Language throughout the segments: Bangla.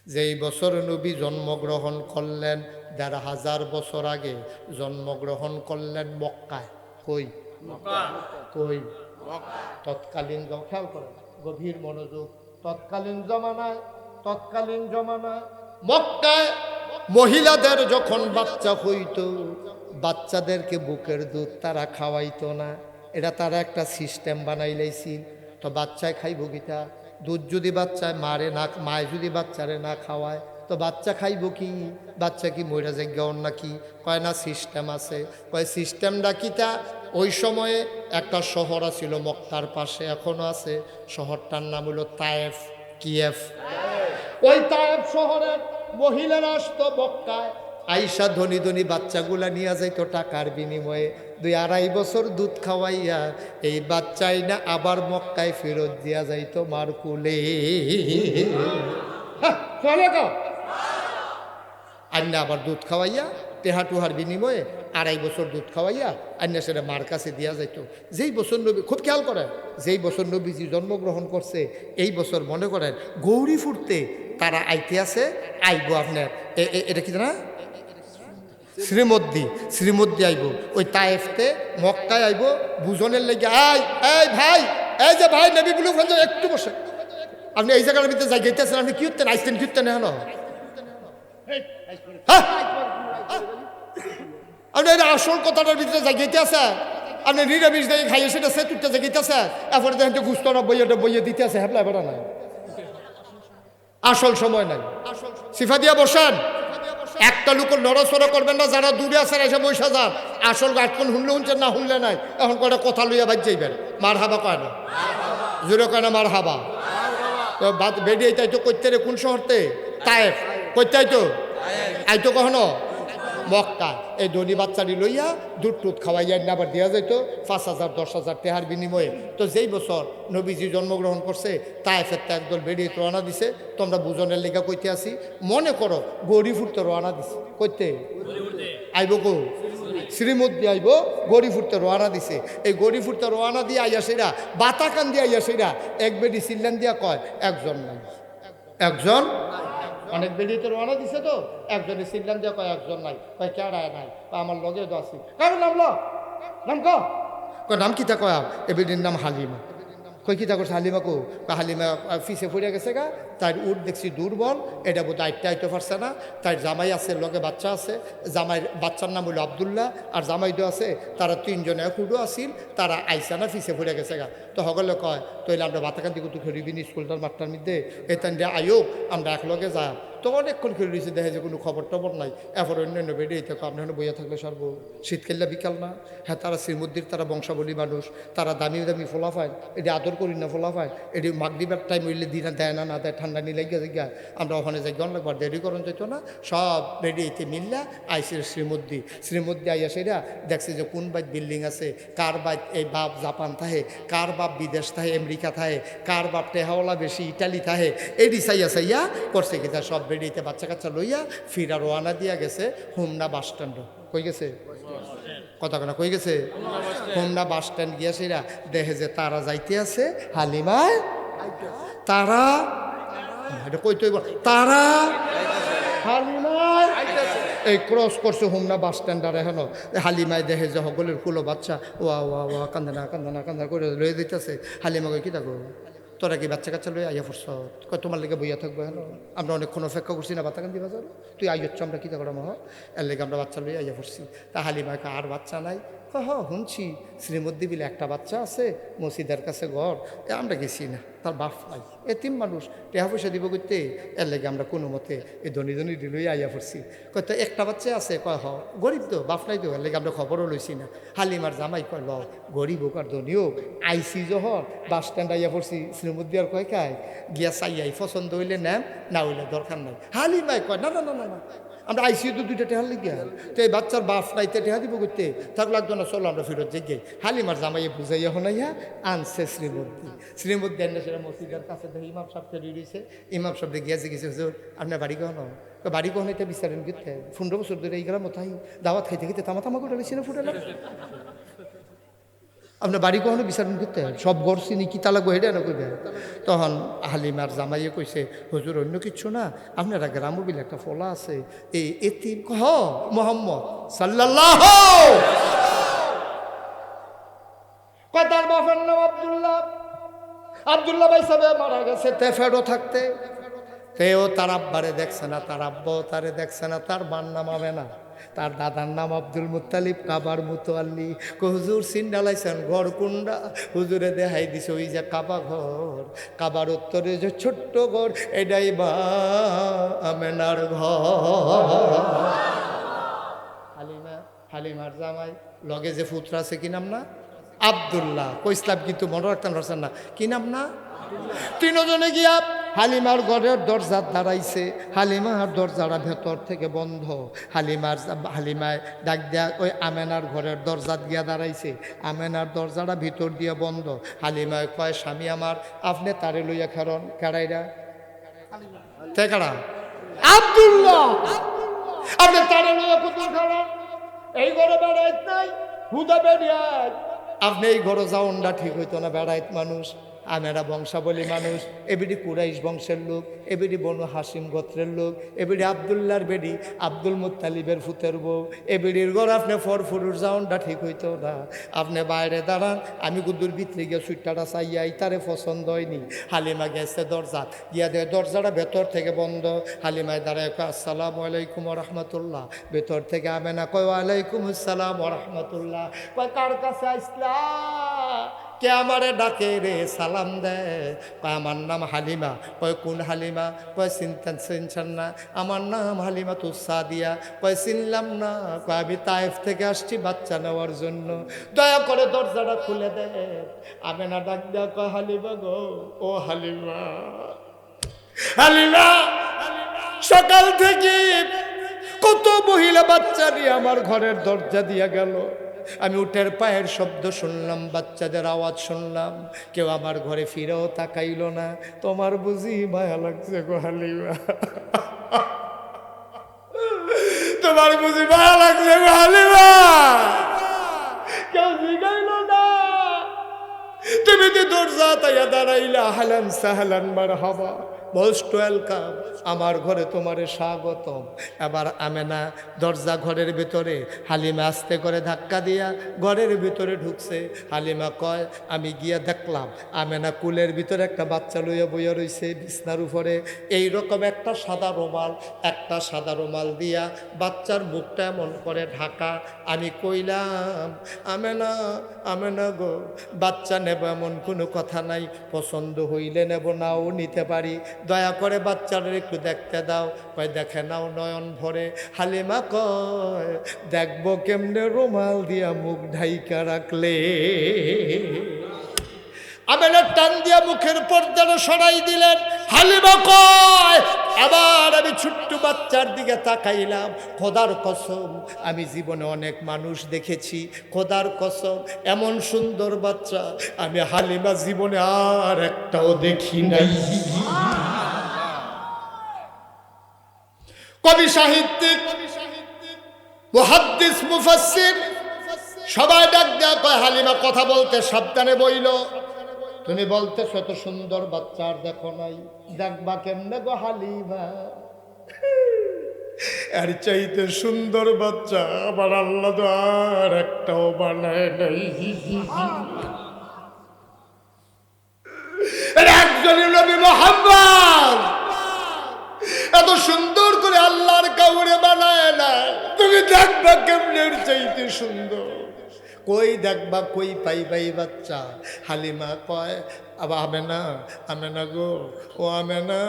যেই বছর নবী জন্মগ্রহণ করলেন ১,৫০০ বছর আগে জন্মগ্রহণ করলেন মক্কায়। কই? কই? তৎকালীন খেয়াল করেন, গভীর মনোযোগ। তৎকালীন জমানায় মক্কায় মহিলাদের যখন বাচ্চা হইতো, বাচ্চাদেরকে বুকের দুধ তারা খাওয়াইতো না। এটা তারা একটা সিস্টেম বানাই লাইছিল। তো বাচ্চায় খাইব গীতা দুধ যদি বাচ্চায় মায় যদি বাচ্চারে না খাওয়ায় তো বাচ্চা খাইব কি? বাচ্চা কি মইরা যাইগাও নাকি? কয় না সিস্টেম আছে। কয় সিস্টেমটা কিতা? ওই সময়ে একটা শহর ছিল মক্কার পাশে, এখনো আছে। শহরটার নাম হলো তায়েফ। কিয়েফ। ওই তায়েফ শহরের মহিলারা আসতো মক্কায়, আইসা ধনী ধনী বাচ্চাগুলা নিয়ে যাইতো টাকার বিনিময়ে। ২-২.৫ বছর দুধ খাওয়াইয়া এই বাচ্চাই না আবার মক্কায় ফেরত দিয়া যাইতো মার কুলে। আন্না আবার দুধ খাওয়াইয়া টেহা টুহার বিনিময়ে ২.৫ বছর দুধ খাওয়াইয়া আন্না সেটা মার কাছে দিয়া যাইতো। যেই বছর নবী, খুব খেয়াল করেন, যেই বছর নবীজি জন্মগ্রহণ করছে এই বছর মনে করেন গৌরী ফুটতে তারা আইতে আছে। আইব আপনার এটা কি না শ্রীমদ্দি আইব ওই তায়েফতে মক্কায় আইব বুঝনের লেগে। এই ভাই, এই যে ভাই নবী বলু একটু বসে, আপনি এই জায়গার ভিতরে যাই গেতেছেন, আপনি কি উঠতেন আইসতেন কি উঠতেন হলো? আপনি এটা আসল কথাটার ভিতরে যাই গেতে আছে, আপনি নিরামিষ দিয়ে খাইয়ে সেটা সে তুটতে যাই গেতে আছে। এরপরে দেখেন যে গুস্তরা বইয়ে দিতে আছে, হ্যাঁ বেড়া নাই, আসল সময় নাই। সিফা দিয়া বসান, একটা লোক নড়াচড়া করবেন না, যারা দূরে আছেন এসে বৈশা যান। আসল গাছক্ষণ শুনলে শুনছেন না শুনলে নাই। এখন কয়টা কথা লইয়া বাজ যাইবেন। মার হাবা কয় না, জোরে কয় না মার হাবা। বেরিয়ে তাই তো করতে রে কোন শহরতে? তায়েফ। করতে আইতো কখনো মক্কা। এই ধনী বাচ্চাটি লইয়া দুধ টুধ খাওয়াইয়া আবার দেওয়া যাইতো ৫,০০০ ১০,০০০ টাকার বিনিময়ে। তো যেই বছর নবীজি জন্মগ্রহণ করছে তায়েফের তো একদল বেরিয়ে রওনা দিছে। তোমরা বুঝনের লেখা কইতে আসি, মনে করো গৌরীপুরতে রওনা দিছে। কইতে আইব কো? শ্রীমদ্দি আইব, গৌরীপুরতে রওনা দিছে। এই গৌরীপুরতে রওনা দিয়ে আইয়া সেরা বাতাকান দিয়ে আইয়া সেরা এক বেডি সিল্লান দিয়া কয় একজন নাই, একজন। অনেক বেরিয়ে তো রওনা দিছে, তো একজনে সিল্লান দিয়ে কয় একজন নাই। কয় কেড়ায় নাই? আমার লগে তো আছি। কারণ নাম নাম কিতা কয়? এ বেডির নাম হালিমা। কই কিতা করছে হালিমা? কো হালিমা ফিসে ফুরিয়া গেছে গা, তার উঠ দেখছি দুর্বল, এটা বোধ আইতে পারছে না। তার জামাই আছে, লগে বাচ্চা আছে। জামাই বাচ্চার নাম হলো আবদুল্লাহ, আর জামাইও আছে। তারা ৩ জনে হুডো আসিল, তারা আইসা না ফিসে ফুরিয়া গেছে গা। তো সকলে কয় তৈলে আমরা বাতাকান দিকে তো খেলিবিন স্কুলটার মাঠটার মধ্যে এতান দিয়ে আয়ো আমরা একলগে যা। তো অনেকক্ষণ খেলে রয়েছে, দেখে যে কোনো খবর টবর নাই। এরপর অন্যান্য বেরিয়ে থাকো, আপনি এখানে বইয়া থাকলে সারবো। শীতকাল্লা বিকাল না? হ্যাঁ, তারা শ্রীমদ্দির তারা বংশাবলী মানুষ, তারা দামি দামি ফোলা পায়, এটি আদর করি না ফোলা পায়। এটি মাগরিবের টাইম হইলে দিনা দেয় না দেয়, ঠান্ডা নিয়ে লাগিয়া জায়গা আমরা ওখানে যাই গন লাগবার দেরি করন যেত না। সব বেরিয়েতে মিললা আইসে শ্রীমদ্দি আইয়া সেরা দেখছে যে কোন বাইত বিল্ডিং আছে, কার বাইত এই বাপ জাপান থাহে, কার বাপ বিদেশ থাহে আমেরিকা থাহে, কার বাপ টেহাওয়ালা বেশি ইটালি থাহে। এডি চাইয়া করছে কি তা সব বেরিয়েতে বাচ্চা কাচ্চা লইয়া ফিরা রোয়ানা দিয়া গেছে হোমনা বাস স্ট্যান্ড। কই গেছে কথা কেনা? কই গেছে হোমনা বাস স্ট্যান্ড গিয়া সেরা দেখে যে তারা যাইতে আছে হালিমায়। তারা এটা কইতে তারা হালিমায় এই ক্রস করছে হোমনা বাস স্ট্যান্ড। আর এখন হালিমায় দেখে যে সকলের কুলো বাচ্চা ওয়া কান্দা করে লয়ে দিতেছে। হালিমা কই কি থাকো তোরা কি বাচ্চা কাচ্চা লই আইয়া পড়ছ? তোমার লেগে বইয়া থাকবো হ্যাঁ? আমরা অনেকক্ষণ অপেক্ষা করছি না বাতাকান্দি বাজার, তুই আইয়চ্ছ আমরা কী থাকো মহ এর লেগে আমরা বাচ্চা লই আইয়া পড়ছি। তা হালিমাকে আর বাচ্চা নাই? শুনছি শ্রীমদ্দি বিলে একটা বাচ্চা আছে মসজিদের কাছে ঘর, আমরা গেছি না, তার বাপ নাই, এতিম মানুষ, টেহা পয়সা দিব করতে, এর লেগে আমরা কোনো মতে এই ধনী লই আইয়া পড়ছি। কত একটা বাচ্চা আছে? কয় গরিব তো, বাপ নাই তো, এর লেগে আমরা খবরও লইছি না। হালিমার জামাই কয় গরিব হোক আর ধনী হোক আইসি যখন বাস স্ট্যান্ড আইয়া পড়ছি। শ্রীমদ্দি আর কয় খায় গিয়া চাইয়াই পছন্দ হইলে নেম, না হইলে দরকার নাই। হালিমাই কয় না, আমরা আইসিউ তো 2টা টেহার লিখিয়া, তো এই বাচ্চার বাপ নাইতে টেহা দিব করতে থাকলে লাগতো না, চলো আমরা ফেরত যাই। হালিমার জামাইয়ে বুঝাইয়া হনাইয়া আনছে শ্রীমদ্দি আনলে সেটা মসজিদের কাছে দেখে ইমাম সাহেব তৈরি রয়েছে। ইমাম সাহেব গিয়েছে হুজুর আপনার বাড়ি কখনো? বাড়ি কখনো এটা বিচারেন গিয়ে 15 বছর ধরে এই গ্রাম তাই দাওয়াত খাইতে তামা করে লেছি না ফুটে আপনার বাড়ি কখনো বিচারণ করতে হয় সব ঘর চিনি কি তালা গহেডে না কইবে। তখন হালিমার জামাইয়ে কইছে হুজুর অন্য কিচ্ছু না, আপনারা গ্রামও বিলে একটা ফলা আছে এই এতিম মোহাম্মদ সাল্লাল্লাহু তার বাপের নাম আব্দুল্লাহ। আব্দুল্লাহ ভাই সাহেব মারা গেছে তেফেডও থাকতে, তেও তার আব্বারে দেখছে না, তার আব্বাও তারে দেখছে না, তার মার নাম হবে না, তার দাদার নাম আব্দুল মুত্তালিব কাবার মুতোয়াল্লি। হুজুর সিন্ডালাইছেন ঘর কুন্ডা, হুজুরে দেখাই দিছে ওই যে কাবা ঘর, কাবার উত্তরে যে ছোট্ট ঘর এটাই বা আমেনার ঘর। হালিমার জামাই লগে যে পুত্র আছে কি নাম না আব্দুল্লাহ, কইসলাম কিন্তু মনে রাখতেন পারছেন না কি নাম না। তিনজনে গিয়া হালিমার ঘরের দরজা দাঁড়াইছে, হালিমার দরজাটা ভেতর থেকে বন্ধ। হালিমায় ডাক দিয়া ওই আমেনার ঘরের দরজা দিয়া দাঁড়াইছে, আমেনার দরজাটা ভিতর দিয়ে বন্ধ। হালিমায় কয় স্বামী আমার আপনি তারে লইয়া খেরন কেড়াইরা কেড়া আব্দুল্লাহ আপনি তারে লইয়া পুতুল খেরন এই ঘরে বেড়াইত নাই হুদা বেড়িয়ায় আপনি এই ঘরে যাওনটা ঠিক হইতো না, বেড়াইত মানুষ আমেরা বংশাবলী মানুষ, এবিডি কুরাইশ বংশের লোক, এবিডি বনু হাসিম গোত্রের লোক, এবিডি আব্দুল্লাহর বেডি আব্দুল মুত্তালিবের ফুতের বউ, এবিডির ঘর আপনি ফরফুরুর যাওনটা ঠিক হইতো না। আপনি বাইরে দাঁড়ান, আমি গুদ্দুর ভিতরে গিয়ে সুইটাটা চাইয়াই তারে পছন্দ হয়নি। হালিমা গেছে দরজা গিয়া দেয় দরজাটা ভেতর থেকে বন্ধ। হালিমায় দাঁড়ায় কয় আসসালামু আলাইকুম রহমতুল্লাহ, ভেতর থেকে আমেনা কয় ওয়ালাইকুম আসসালাম রহমতুল্লাহ। কয় কার কাছে আসলা, কে আমারে ডাকে রে সালাম দেয়, কয় আমার নাম হালিমা। কয় কোন হালিমা, কয় চিনছেন না, আমার নাম হালিমা তো সাদিয়া। কয় চিনলাম না, কয় আমি তায়েফ থেকে আসছি বাচ্চা নেওয়ার জন্য, দয়া করে দরজাটা খুলে দে। আমেনা ডাক দেয়া কয় হালিমা গো, ও হালিমা, হালিমা সকাল থেকে কত মহিলা বাচ্চা নিয়ে আমার ঘরের দরজা দিয়া গেল, আমি উটের পায়ের শব্দ শুনলাম, বাচ্চাদের আওয়াজ শুনলাম, কেউ আমার ঘরে ফিরেও তাকাইল না। তোমার বুঝি মায়া লাগছে গো হালিমা, তোমার বুঝি মায়া লাগছে গো হালিমা, কেউ জিগাইল না, তুমি তো দরজা তাইয়া দাঁড়াইলা, হালান সাহালান মারহাবা, মোস্ট ওয়েলকাম, আমার ঘরে তোমারে স্বাগতম। এবার আমেনা দরজা ঘরের ভিতরে, হালিমা আস্তে করে ধাক্কা দিয়া ঘরের ভিতরে ঢুকছে। হালিমা কয় আমি গিয়া দেখলাম আমেনা কুলের ভিতরে একটা বাচ্চা লইয়া বইয়া রইছে বিছনার উপরে, এইরকম একটা সাদা রুমাল দিয়া বাচ্চার মুখটা এমন করে ঢাকা। আমি কইলাম আমেনা গো, বাচ্চা নেব এমন কোনো কথা নাই, পছন্দ হইলে নেব, নাও নিতে পারি, দয়া করে বাচ্চাদের একটু দেখতে দাও। কয় দেখে নাও নয়ন ভরে। হালিমা কয় দেখবো কেমনে রুমাল দিয়া মুখ ঢাইকা রাখলে। আমেনা টান দিয়া মুখের পর্দাটা সরাই দিলেন। হালিমা কয় আবার আমি ছোট্ট বাচ্চার দিকে তাকাইলাম, খোদার কসম আমি জীবনে অনেক মানুষ দেখেছি, খোদার কসম এমন সুন্দর বাচ্চা আমি হালিমা জীবনে আর একটাও দেখি নাই। কবি সাহিত্যিক মুহাদ্দিস মুফাসসির সবাই ডাক দেয়া কয় হালিমা কথা বলতে সাবধানে বইল, তুমি বলতেছ এত সুন্দর বাচ্চা আর দেখো নাই, দেখবা কেমনে গো হালিমা, এর চাইতে সুন্দর বাচ্চা আবার আল্লাহ তো আর একটাও বানায় নাই। একজনই নবী মুহাম্মদ এত সুন্দর করে আল্লাহর কাউরে বানায় না, তুমি দেখবা কেমনে এর চাইতে সুন্দর, কই দেখবা কই পাইবাই বাচ্চা। হালিমা কয় আবার আমেনা গো, ও আমেনা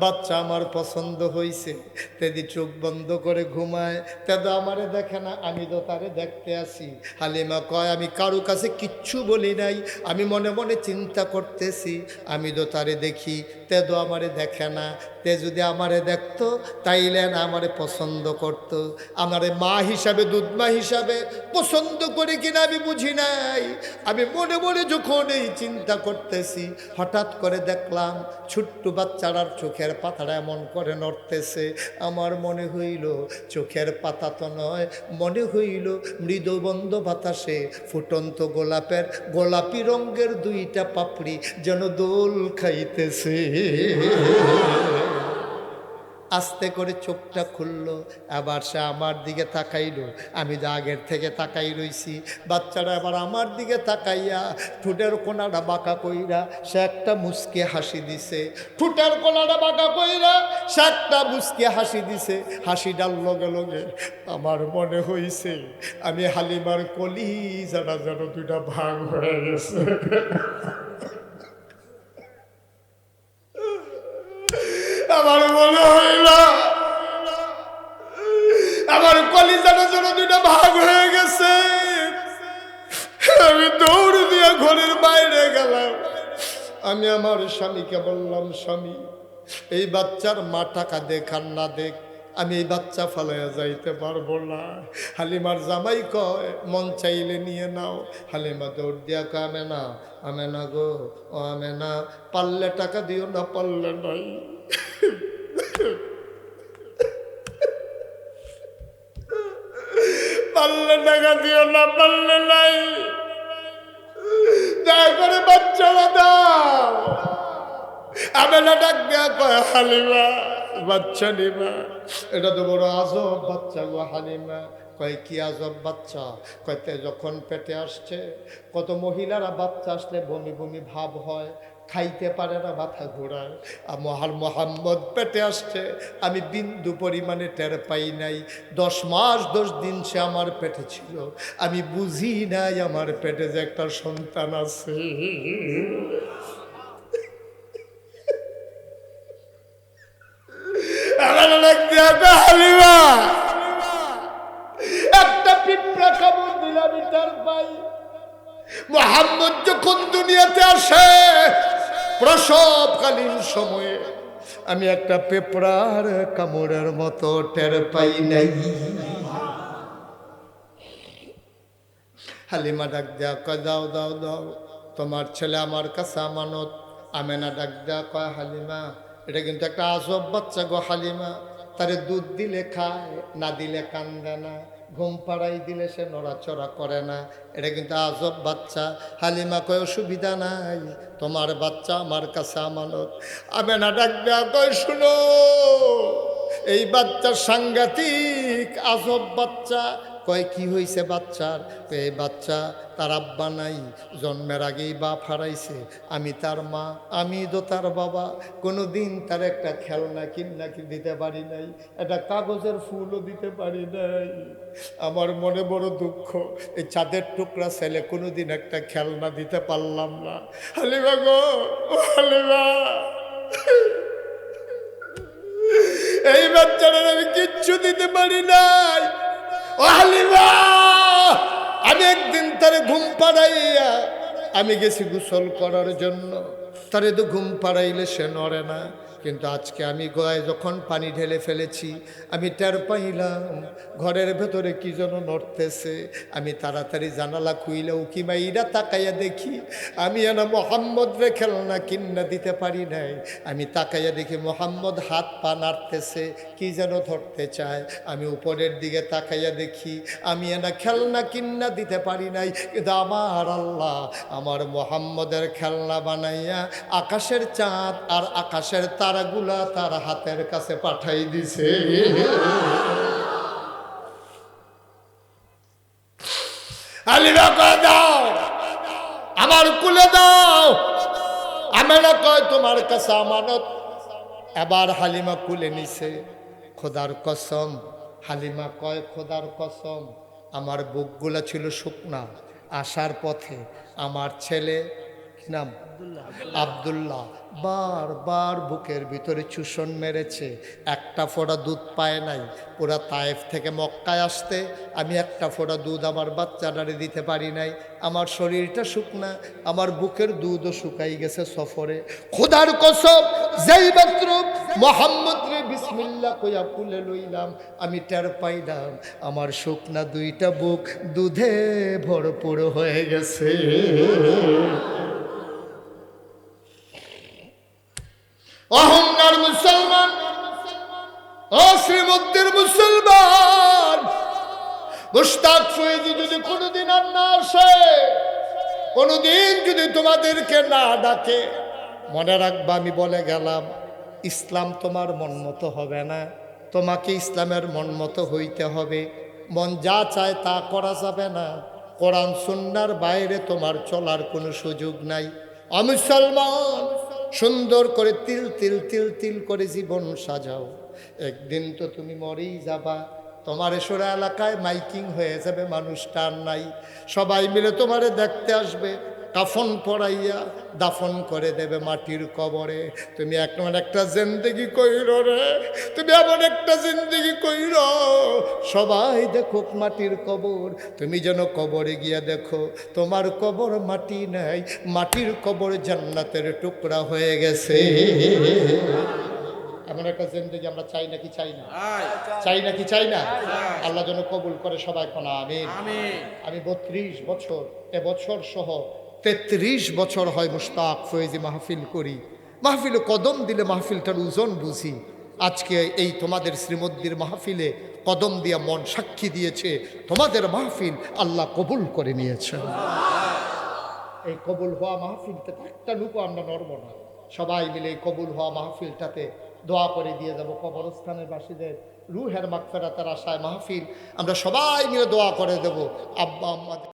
বাচ্চা আমার পছন্দ হইছে, তেদি চোখ বন্ধ করে ঘুমায়, তেদো আমারে দেখে না, আমি তো তারে দেখতে আসি। হালিমা কয় আমি কারো কাছে কিচ্ছু বলি নাই, আমি মনে মনে চিন্তা করতেছি, আমি তো তারে দেখি, তেদো আমারে দেখে না, তে যদি আমারে দেখতো তাইলে না আমারে পছন্দ করতো, আমারে মা হিসাবে দুধ মা হিসাবে পছন্দ করে কিনা আমি বুঝি নাই। আমি মনে মনে যখন এই চিন্তা করতেছি করতেছি, হঠাৎ করে দেখলাম ছোট্ট বাচ্চাটার চোখের পাতাটা এমন করে নড়তেছে। আমার মনে হইল চোখের পাতা তো নয়, মনে হইল মৃদুবন্ধ বাতাসে ফুটন্ত গোলাপি রঙের দুইটা পাপড়ি যেন দোল খাইতেছে। আস্তে করে চোখটা খুললো, আবার সে আমার দিকে তাকাইলো। আমি যা আগের থেকে তাকাই রইছি, বাচ্চারা আবার আমার দিকে তাকাইয়া ঠোঁটের কোনাটা বাঁকা কইরা সে একটা মুচকি হাসি দিছে। ঠোঁটের কোনাটা বাঁকা কইরা সে একটা মুচকি হাসি দিছে। হাসিটার লগে লগে আমার মনে হইছে আমি হালিমার কলিজাটা যেন দুইটা ভাগ হয়ে গেছে। আমার মনে হইল আমার কলিজাটা যেন দুইটা ভাগ হয়ে গেছে। আমি দৌড় দিয়ে ঘরের বাইরে গেলাম। আমি আমার স্বামীকে বললাম, স্বামী, এই বাচ্চার মা টাকা দেখ আর না দেখ, আমি এই বাচ্চা ফালাইয়া যাইতে পারবো না। হালিমার জামাই কয়, মন চাইলে নিয়ে নাও। হালিমা দৌড় দিয়া কয়, আমেনা, আমেনা গো, ও আমেনা, পারলে টাকা দিও না, পারলে নাই। পারলে টাকা দিও না, পারলে নাই, দয়া করে বাচ্চারা দাও। আমেনা ডাক দেয়া কয়, হালিমা, বাচ্চা নিবা? এটা তো বড় আজব বাচ্চা গো হালিমা। কয়, কি আজব বাচ্চা? কয়তে যখন পেটে আসছে, কত মহিলারা বাচ্চা আসলে বমি বমি ভাব হয়, খাইতে পারে না, মাথা ঘোরায়। আর মোহাম্মদ পেটে আসছে, আমি বিন্দু পরিমাণে টের পাই নাই। 10 মাস 10 দিন সে আমার পেটে ছিল, আমি বুঝি নাই আমার পেটে যে একটা সন্তান আছে। একটা পিঁপড়া কামড় দিলাম তার পাই। মুহাম্মদ যখন দুনিয়াতে আসে প্রসবকালীন সময়ে আমি একটা পিঁপড়ার কামড়ের মতো টের পাই নাই। হালিমা ডাক দেয়া কয়, দাও দাও দাও, তোমার ছেলে আমার কাছে আমানত। আমেনা ডাক দেয়া কয়, হালিমা, এটা কিন্তু একটা আজব বাচ্চা গো হালিমা। তারে দুধ দিলে খায়, না দিলে কান্দে না, ঘুম পাড়াই দিলে সে নড়াচড়া করে না, এটা কিন্তু আজব বাচ্চা। হালিমা কয়, অসুবিধা নাই, তোমার বাচ্চা আমার কাছে আমানত। আমেনা ডাক দেয়া কয়, শুনো, এই বাচ্চা সাংঘাতিক আজব বাচ্চা। কয়, কি হয়েছে বাচ্চার? এই বাচ্চা তার আব্বা নাই, জন্মের আগেই বাপ হারাইছে, আমি তার মা, আমি তো তার বাবা। কোনো দিন তার একটা খেলনা কিনা দিতে পারি নাই, একটা কাগজের ফুলও দিতে পারি নাই। আমার মনে বড় দুঃখ, এই চাঁদের টুকরা ছেলে কোনো দিন একটা খেলনা দিতে পারলাম না। হালিমা গো, ও হালিমা, এই বাচ্চাটার আমি কিচ্ছু দিতে পারি নাই। ও হালিমা, আমি একদিন তারে ঘুম পাড়াইয়া আমি গেছি গোসল করার জন্য, তারে তো ঘুম পাড়াইলে সে নড়ে না। কিন্তু আজকে আমি গলায় যখন পানি ঢেলে ফেলেছি, আমি টের পাইলাম ঘরের ভেতরে কি যেন নড়তেছে। আমি তাড়াতাড়ি জানালা খুইলে উকিমাইরা তাকাইয়া দেখি, আমি এনা মোহাম্মদ রে খেলনা কিন্না দিতে পারি নাই। আমি তাকাইয়া দেখি মোহাম্মদ হাত পা নাড়তেছে, কি যেন ধরতে চায়। আমি উপরের দিকে তাকাইয়া দেখি, আমি এনা খেলনা কিন্না দিতে পারি নাই, কিন্তু আমার আল্লাহ আমার মোহাম্মদের খেলনা বানাইয়া আকাশের চাঁদ আর আকাশের তারাগুলা তার হাতের কাছে পাঠাই দিছে। হালিমা কয়, দাও, আমার কুলে দাও। আমেনা কয়, তোমার কাছে আমানত। এবার হালিমা কুলে নিছে। খোদার কসম, হালিমা কয়, খোদার কসম, আমার বুকগুলা ছিল শুকনা। আসার পথে আমার ছেলে, কি নাম, আব্দুল্লাহ, বারবার বুকের ভিতরে চুষণ মেরেছে, একটা ফোঁটা দুধ পায় নাই। পুরা তায়েফ থেকে মক্কায় আসতে আমি একটা ফোঁটা দুধ আমার বাচ্চাটারে দিতে পারি নাই। আমার শরীরটা শুকনা, আমার বুকের দুধও শুকাই গেছে সফরে। খোদার কসম, যেই মাত্র মোহাম্মদ রে বিসমিল্লাহ কইয়া কুলে লইলাম, আমি টের পাইলাম আমার শুকনা দুইটা বুক দুধে ভরপুর হয়ে গেছে। অহংকার মুসলমান, ও শ্রীমন্দির মুসলমান, মুশতাক ফয়েজি যদি কোনোদিন আর না আসে, কোনোদিন যদি তোমাদেরকে না ডাকে, মনে রাখবা আমি বলে গেলাম, ইসলাম তোমার মন মতো হবে না, তোমাকে ইসলামের মন মতো হইতে হবে। মন যা চায় তা করা যাবে না, কোরআন সুন্নাহর বাইরে তোমার চলার কোনো সুযোগ নাই। মুসলমান, সুন্দর করে তিল তিল তিল তিল করে জীবন সাজাও, একদিন তো তুমি মরেই যাবা। তোমার এসরা এলাকায় মাইকিং হয়ে যাবে, মানুষ টান নাই, সবাই মিলে তোমারে দেখতে আসবে, কাফন পরাইয়া দাফন করে দেবে মাটির কবরে। তুমি এমন একটা জিন্দেগি কইর রে, তুমি এমন একটা জিন্দেগি কইর, সবাই দেখো মাটির কবর, তুমি যেন কবরে গিয়া দেখো তোমার কবর মাটি নাই, মাটির কবর জান্নাতের টুকরা হয়ে গেছে। এমন একটা জিন্দেগি আমরা চাই নাকি চাই না? চাই নাকি চাই না? আল্লাহ যেন কবুল করে সবাই কোন আমিন। আমি 32 বছর, এবছর সহ 33 বছর হয় মুশতাক ফয়েজি মাহফিল করি। মাহফিলে কদম দিলে মাহফিলটার ওজন বুঝি। আজকে এই তোমাদের শ্রীমদ্দির মাহফিলে কদম দিয়া মন সাক্ষী দিয়েছে, তোমাদের মাহফিল আল্লাহ কবুল করে নিয়েছে। এই কবুল হওয়া মাহফিলটাতে একটা লুকো আমরা নড়ব না, সবাই মিলে এই কবুল হওয়া মাহফিলটাতে দোয়া করে দিয়ে যাব। কবরস্থানের বাসীদের রুহের মাগফিরাতের আশায় মাহফিল আমরা সবাই মিলে দোয়া করে দেব। আব্বা আম্মা